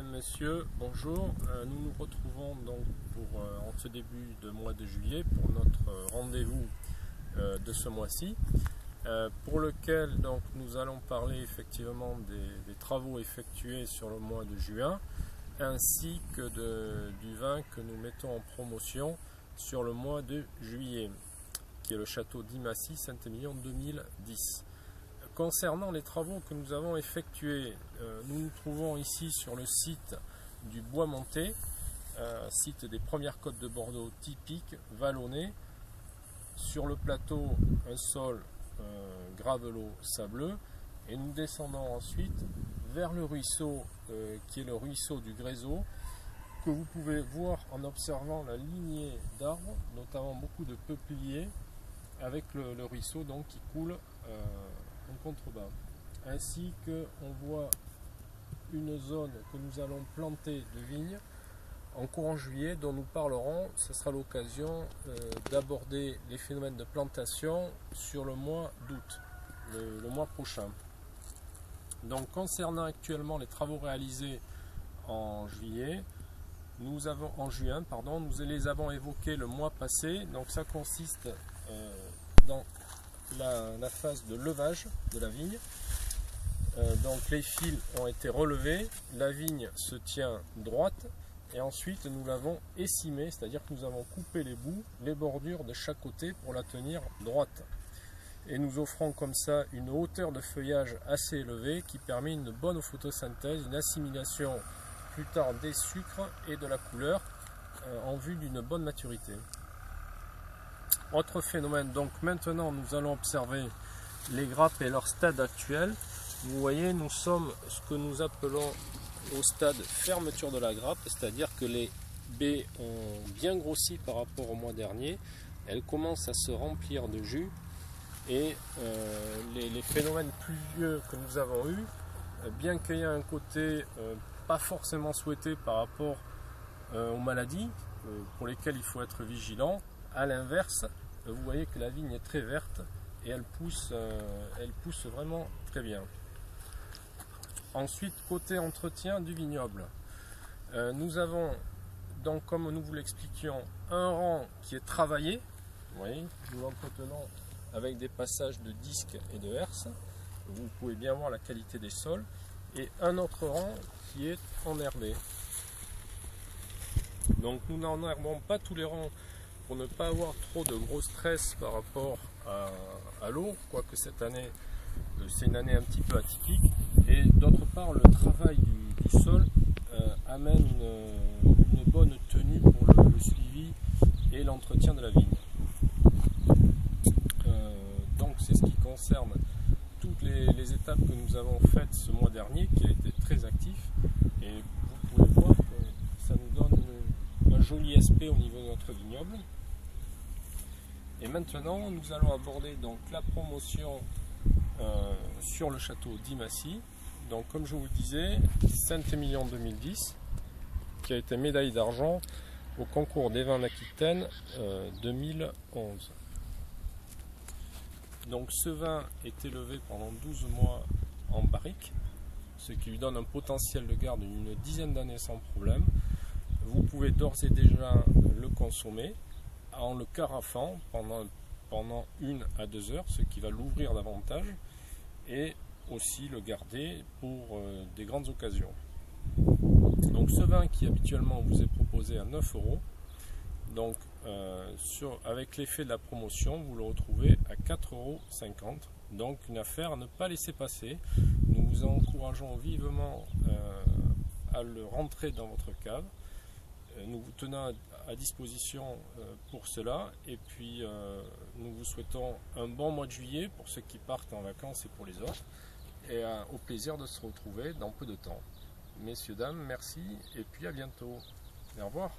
Mesdames, Messieurs, bonjour. Nous nous retrouvons donc en ce début de mois de juillet pour notre rendez-vous de ce mois-ci, pour lequel donc nous allons parler effectivement des travaux effectués sur le mois de juin, ainsi que du vin que nous mettons en promotion sur le mois de juillet, qui est le château d'Imacy Saint-Émilion 2010. Concernant les travaux que nous avons effectués, nous nous trouvons ici sur le site du Bois Monté, site des premières côtes de Bordeaux typiques, vallonnées. Sur le plateau, un sol gravelot sableux, et nous descendons ensuite vers le ruisseau qui est le ruisseau du Gréseau, que vous pouvez voir en observant la lignée d'arbres, notamment beaucoup de peupliers, avec le ruisseau donc qui coule en contrebas. Ainsi qu'on voit une zone que nous allons planter de vignes en courant juillet, dont nous parlerons. Ce sera l'occasion d'aborder les phénomènes de plantation sur le mois d'août, le mois prochain. Donc concernant actuellement les travaux réalisés en juin, nous les avons évoqués le mois passé. Donc ça consiste dans la phase de levage de la vigne. Donc les fils ont été relevés, la vigne se tient droite, et ensuite nous l'avons écimée, c'est-à-dire que nous avons coupé les bouts, les bordures de chaque côté pour la tenir droite. Et nous offrons comme ça une hauteur de feuillage assez élevée qui permet une bonne photosynthèse, une assimilation plus tard des sucres et de la couleur en vue d'une bonne maturité. Autre phénomène, donc maintenant nous allons observer les grappes et leur stade actuel. Vous voyez, nous sommes ce que nous appelons au stade fermeture de la grappe, c'est-à-dire que les baies ont bien grossi par rapport au mois dernier, elles commencent à se remplir de jus, et les phénomènes pluvieux que nous avons eus, bien qu'il y ait un côté pas forcément souhaité par rapport aux maladies pour lesquelles il faut être vigilant, à l'inverse, vous voyez que la vigne est très verte et elle pousse vraiment très bien. Ensuite, côté entretien du vignoble, nous avons donc, comme nous vous l'expliquions, un rang qui est travaillé. Vous voyez, nous l'entretenons avec des passages de disques et de herse. Vous pouvez bien voir la qualité des sols. Et un autre rang qui est enherbé. Donc nous n'enherbons pas tous les rangs pour ne pas avoir trop de gros stress par rapport à l'eau, quoique cette année c'est une année un petit peu atypique. Et d'autre part, le travail du sol amène une bonne tenue pour le suivi et l'entretien de la vigne. Donc c'est ce qui concerne toutes les étapes que nous avons faites ce mois dernier, qui a été très actif, et vous pouvez voir que ça nous donne un joli aspect au niveau de notre vignoble. Et maintenant nous allons aborder donc la promotion sur le château d'Imacy. Donc comme je vous le disais, Saint-Émilion 2010, qui a été médaille d'argent au concours des vins d'Aquitaine 2011. Donc ce vin est élevé pendant 12 mois en barrique, ce qui lui donne un potentiel de garde d'une dizaine d'années sans problème. Vous pouvez d'ores et déjà le consommer en le carafant pendant 1 à 2 heures, ce qui va l'ouvrir davantage, et aussi le garder pour des grandes occasions. Donc ce vin qui habituellement vous est proposé à 9 €, donc avec l'effet de la promotion, vous le retrouvez à 4,50 €. Donc une affaire à ne pas laisser passer. Nous vous encourageons vivement à le rentrer dans votre cave. Nous vous tenons à disposition pour cela, et puis nous vous souhaitons un bon mois de juillet pour ceux qui partent en vacances et pour les autres, et au plaisir de se retrouver dans peu de temps. Messieurs, dames, merci, et puis à bientôt. Au revoir.